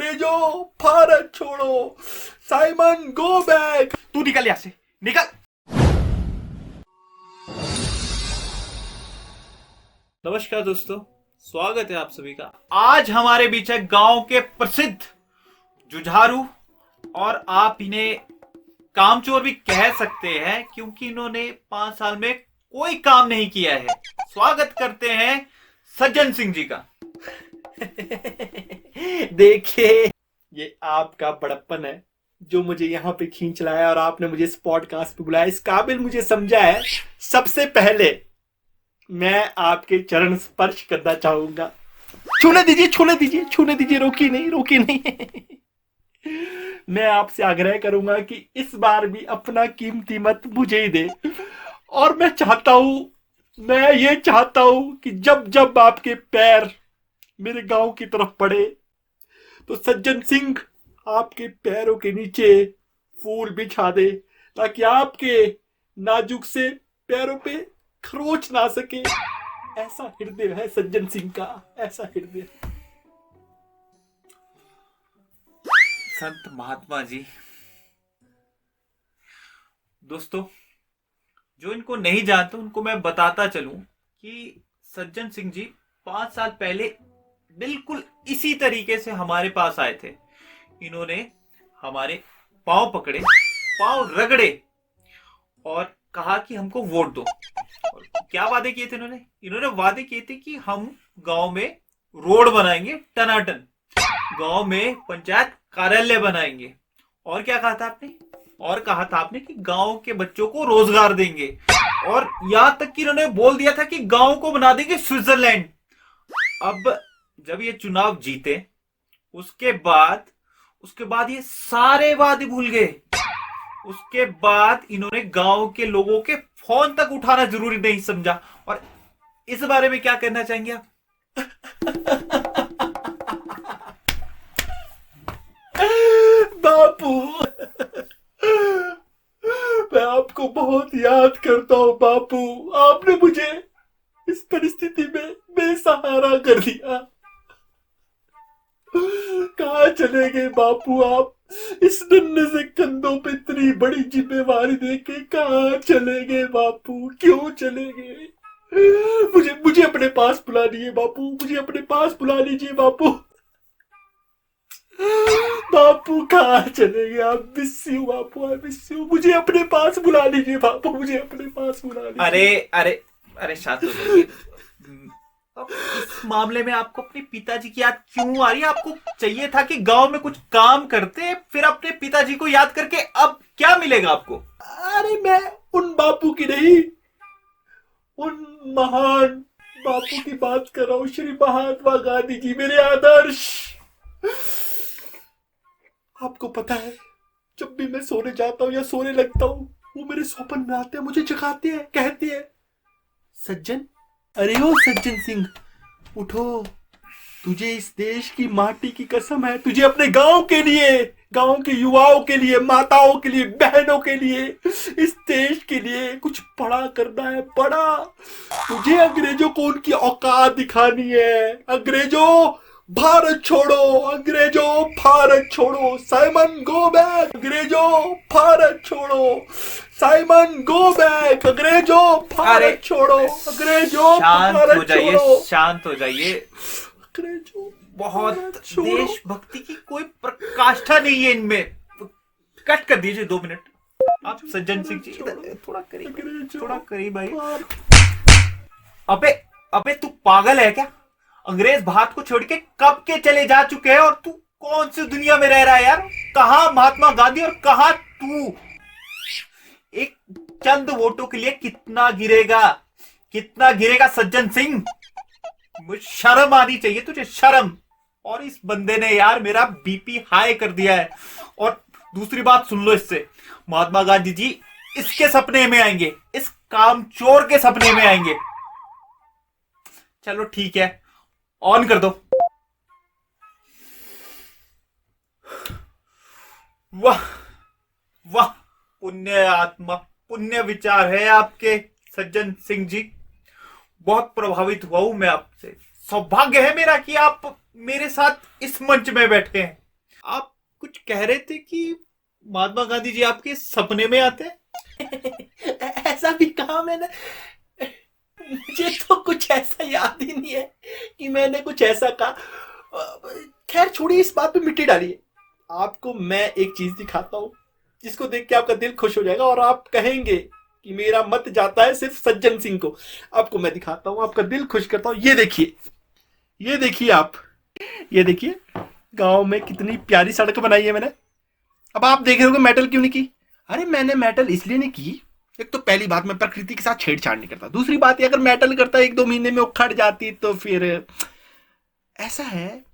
अंग्रेजों भारत छोड़ो, Simon go back. तू निकल यहां से, निकल। नमस्कार दोस्तों, स्वागत है आप सभी का। आज हमारे बीच है गांव के प्रसिद्ध जुझारू, और आप इन्हें कामचोर भी कह सकते हैं क्योंकि इन्होंने 5 साल में कोई काम नहीं किया है। स्वागत करते हैं सज्जन सिंह जी का। देखिए, ये आपका बड़प्पन है जो मुझे यहाँ पे खींच लाया और आपने मुझे इस पॉडकास्ट पे बुलाया, इस काबिल मुझे समझा है। सबसे पहले मैं आपके चरण स्पर्श करना चाहूंगा। छूने दीजिए, छूने दीजिए, छूने दीजिए, रोकी नहीं, रोकी नहीं। मैं आपसे आग्रह करूंगा कि इस बार भी अपना कीमती मत मुझे ही दे। और मैं ये चाहता हूं कि जब जब आपके पैर मेरे गांव की तरफ पड़े तो सज्जन सिंह आपके पैरों के नीचे फूल बिछा दे, ताकि आपके नाजुक से पैरों पे खरोच ना सके। ऐसा हृदय है सज्जन सिंह का, ऐसा हृदय। संत महात्मा जी। दोस्तों, जो इनको नहीं जानते उनको मैं बताता चलूं कि सज्जन सिंह जी 5 साल पहले बिल्कुल इसी तरीके से हमारे पास आए थे। इन्होंने हमारे पांव पकड़े, पांव रगड़े और कहा कि हमको वोट दो। और क्या वादे किए थे इन्होंने वादे किए थे कि हम गांव में रोड बनाएंगे टनाटन, गांव में पंचायत कार्यालय बनाएंगे, और क्या कहा था आपने? और कहा था आपने कि गांव के बच्चों को रोजगार देंगे, और यहां तक कि इन्होंने बोल दिया था कि गांव को बना देंगे स्विट्जरलैंड। अब जब ये चुनाव जीते उसके बाद ये सारे वादे भूल गए। उसके बाद इन्होंने गांव के लोगों के फोन तक उठाना जरूरी नहीं समझा। और इस बारे में क्या कहना चाहेंगे आप? बापू, मैं आपको बहुत याद करता हूँ बापू। आपने मुझे इस परिस्थिति में बेसहारा कर दिया। कहाँ चले गए बापू आप? इस नन्हे से कंधों पे इतनी बड़ी जिम्मेवारी देके कहाँ चले गए बापू? क्यों चले गए? मुझे अपने पास बुला लीजिए बापू, मुझे अपने पास बुला लीजिए बापू। बापू कहाँ चले गए आप? Miss you Bapu, I miss you. मुझे अपने पास बुला लीजिए बापू, मुझे अपने पास बुला लीजिए। अरे शांत हो जाइए। अब इस मामले में आपको अपने पिताजी की याद क्यों आ रही है? आपको चाहिए था कि गांव में कुछ काम करते, फिर अपने पिताजी को याद करके अब क्या मिलेगा आपको? अरे मैं उन बापू की नहीं, उन महान बापू की बात कर रहा हूं। श्री महात्मा गांधी जी, मेरे आदर्श। आपको पता है, जब भी मैं सोने जाता हूँ या सोने लगता हूँ, वो मेरे स्वप्न में आते हैं, मुझे जगाते हैं, कहते हैं, सज्जन, अरे ओ सज्जन सिंह, उठो। तुझे इस देश की माटी की कसम है, तुझे अपने गांव के लिए, गांव के युवाओं के लिए, माताओं के लिए, बहनों के लिए, इस देश के लिए कुछ बड़ा करना है, बड़ा। तुझे अंग्रेजों को उनकी औकात दिखानी है। अंग्रेजों भारत छोड़ो, अंग्रेजों भारत छोड़ो, साइमन गो बैक। अंग्रेजों भारत छोड़ो, साइमन गो बैक। अंग्रेजों भारत छोड़ो, अंग्रेजों भारत छोड़ो। शांत हो जाइए। अंग्रेजों बहुत देशभक्ति की कोई प्रकाष्ठा नहीं है इनमें। कट कर दीजिए 2 मिनट। आप सज्जन सिंह जी थोड़ा करीब भाई। अबे तू पागल है क्या? अंग्रेज भारत को छोड़ के कब के चले जा चुके हैं, और तू कौन सी दुनिया में रह रहा है यार? कहां महात्मा गांधी और कहां तू? एक चंद वोटों के लिए कितना गिरेगा सज्जन सिंह? मुझे शर्म आनी चाहिए तुझे, शर्म। और इस बंदे ने यार मेरा बीपी हाई कर दिया है। और दूसरी बात सुन लो इससे, महात्मा गांधी जी इसके सपने में आएंगे, इस कामचोर के सपने में आएंगे। चलो ठीक है, ऑन कर दो। वाह वाह, पुण्य आत्मा, पुण्य विचार है आपके सज्जन सिंह जी। बहुत प्रभावित हुआ हूं मैं आपसे। सौभाग्य है मेरा कि आप मेरे साथ इस मंच में बैठे हैं। आप कुछ कह रहे थे कि महात्मा गांधी जी आपके सपने में आते हैं? ऐसा भी कहा मैंने? मुझे तो कुछ ऐसा याद ही नहीं है कि मैंने कुछ ऐसा कहा। खैर छोड़िए, इस बात पे मिट्टी डालिए। आपको मैं एक चीज दिखाता हूँ जिसको देख के आपका दिल खुश हो जाएगा और आप कहेंगे कि मेरा मत जाता है सिर्फ सज्जन सिंह को। आपको मैं दिखाता हूँ, आपका दिल खुश करता हूँ। ये देखिए, ये देखिए आप, ये देखिए गांव में कितनी प्यारी सड़क बनाई है मैंने। अब आप देख रहे हो मेटल क्यों नहीं की? अरे मैंने मेटल इसलिए नहीं की, एक तो पहली बात मैं प्रकृति के साथ छेड़छाड़ नहीं करता, दूसरी बात अगर मेटल करता 1-2 महीने में उखड़ जाती तो फिर ऐसा है।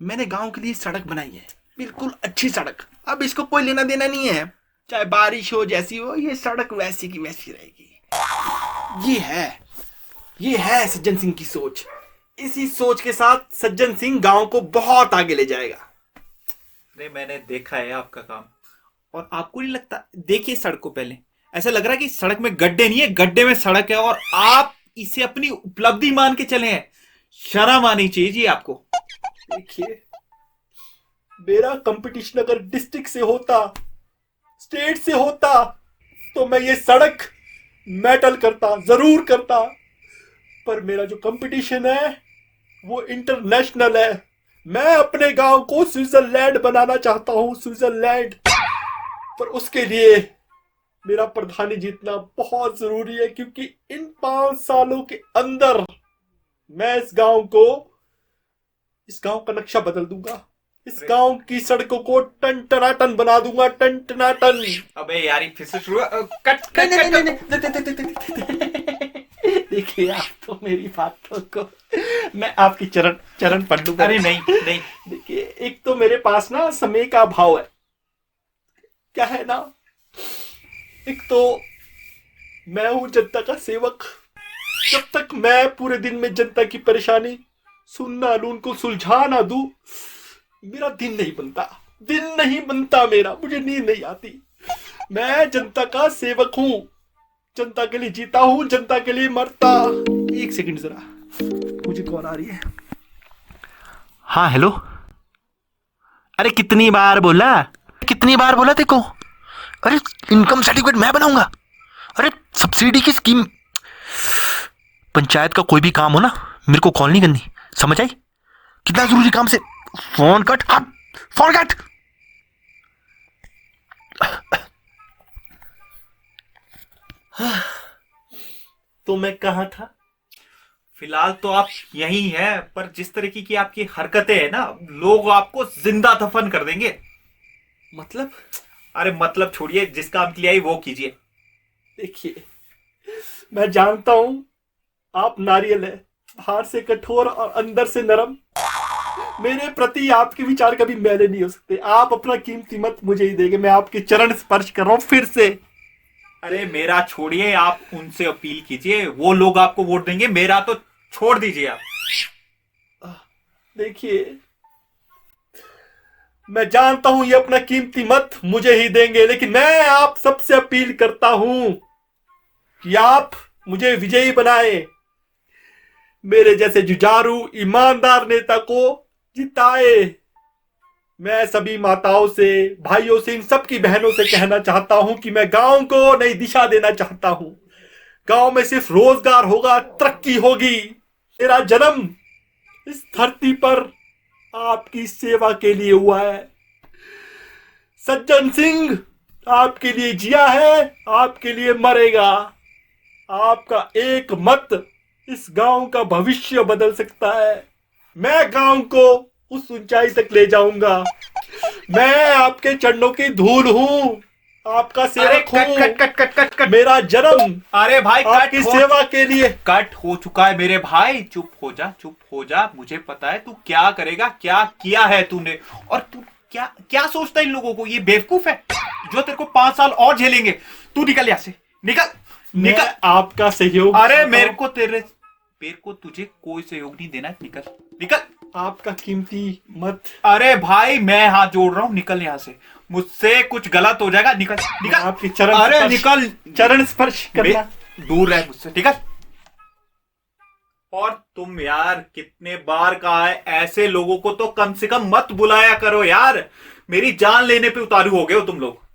मैंने गांव के लिए सड़क बनाई है, बिल्कुल अच्छी सड़क। अब इसको कोई लेना देना नहीं है, चाहे बारिश हो जैसी हो, ये सड़क वैसी की वैसी रहेगी। ये है सज्जन सिंह की सोच। इसी सोच के साथ सज्जन सिंह गांव को बहुत आगे ले जाएगा। नहीं, मैंने देखा है आपका काम। और आपको नहीं लगता, देखिए सड़क को पहले, ऐसा लग रहा है कि सड़क में गड्ढे नहीं है, गड्ढे में सड़क है, और आप इसे अपनी उपलब्धि मान के चले हैं। शर्म आनी चाहिए जी आपको। देखिए, मेरा कंपटीशन अगर डिस्ट्रिक्ट से होता, स्टेट से होता, तो मैं ये सड़क मेटल करता, जरूर करता। पर मेरा जो कंपटीशन है वो इंटरनेशनल है। मैं अपने गांव को स्विट्जरलैंड बनाना चाहता हूं, स्विट्जरलैंड। पर उसके लिए मेरा प्रधानी जीतना बहुत जरूरी है, क्योंकि इन 5 सालों के अंदर मैं इस गांव का नक्शा बदल दूंगा। इस गांव की सड़कों को टन टनाटन बना दूंगा, टन टनाटन। अबे यार, फिर से शुरू। देखिए, आप तो मेरी बातों को, मैं आपकी चरण पढ़ लूंगा। अरे नहीं नहीं, देखिए, एक तो मेरे पास ना समय का भाव है। क्या है ना, एक तो मैं हूं जनता का सेवक। जब तक मैं पूरे दिन में जनता की परेशानी सुन ना लूं, उनको सुलझा ना दूं, मेरा दिन नहीं बनता मेरा, मुझे नींद नहीं आती। मैं जनता का सेवक हूं, जनता के लिए जीता हूं, जनता के लिए मरता। एक सेकंड जरा, मुझे कॉल आ रही है। हाँ हेलो। अरे कितनी बार बोला तेरे को? अरे इनकम सर्टिफिकेट मैं बनाऊंगा। अरे सब्सिडी की स्कीम, पंचायत का कोई भी काम हो ना, मेरे को कॉल नहीं करनी, समझ आई? कितना जरूरी काम से फोन कट। तो मैं कहा था? फिलहाल तो आप यही हैं, पर जिस तरीके की आपकी हरकतें हैं ना, लोग आपको जिंदा दफन कर देंगे। मतलब? अरे मतलब छोड़िए, जिस काम के लिए आई वो कीजिए। देखिए, मैं जानता हूं आप नारियल है, बाहर से कठोर और अंदर से नरम। मेरे प्रति आपके विचार कभी मैले नहीं हो सकते। आप अपना कीमती मत मुझे ही देंगे। मैं आपके चरण स्पर्श कर रहा हूं फिर से। अरे मेरा छोड़िए, आप उनसे अपील कीजिए, वो लोग आपको वोट देंगे। मेरा तो छोड़ दीजिए आप। देखिए, मैं जानता हूं ये अपना कीमती मत मुझे ही देंगे, लेकिन मैं आप सबसे अपील करता हूं कि आप मुझे विजयी बनाए, मेरे जैसे जुझारू ईमानदार नेता को जिताए। मैं सभी माताओं से, भाइयों से, इन सबकी बहनों से कहना चाहता हूं कि मैं गांव को नई दिशा देना चाहता हूं। गांव में सिर्फ रोजगार होगा, तरक्की होगी। मेरा जन्म इस धरती पर आपकी सेवा के लिए हुआ है। सज्जन सिंह आपके लिए जिया है, आपके लिए मरेगा। आपका एक मत इस गांव का भविष्य बदल सकता है। मैं गांव को उस ऊंचाई तक ले जाऊंगा। मैं आपके चरणों की धूल हूं, आपका सेवक हूं। मेरा जन्म अरे भाई, आपकी सेवा के लिए कट हो चुका है मेरे भाई। चुप हो जा। मुझे पता है तू क्या करेगा, क्या किया है तूने, और तू क्या सोचता है इन लोगों को। ये बेवकूफ है जो तेरे को 5 साल और झेलेंगे। तू निकल यहाँ से, निकल। आपका सहयोग। अरे मेरे को तुझे कोई सहयोग नहीं देना। निकल। आपका कीमती मत। अरे भाई, मैं हाथ जोड़ रहा हूँ, निकल यहाँ से। मुझसे कुछ गलत हो जाएगा। निकल। आपके चरण, अरे निकल, चरण स्पर्श करना। दूर रह मुझसे, निकल। और तुम यार, कितने बार कहा है, ऐसे लोगों को तो कम से कम मत बुलाया करो यार। मेरी जान लेने पे उतारू हो गए हो तुम लोग।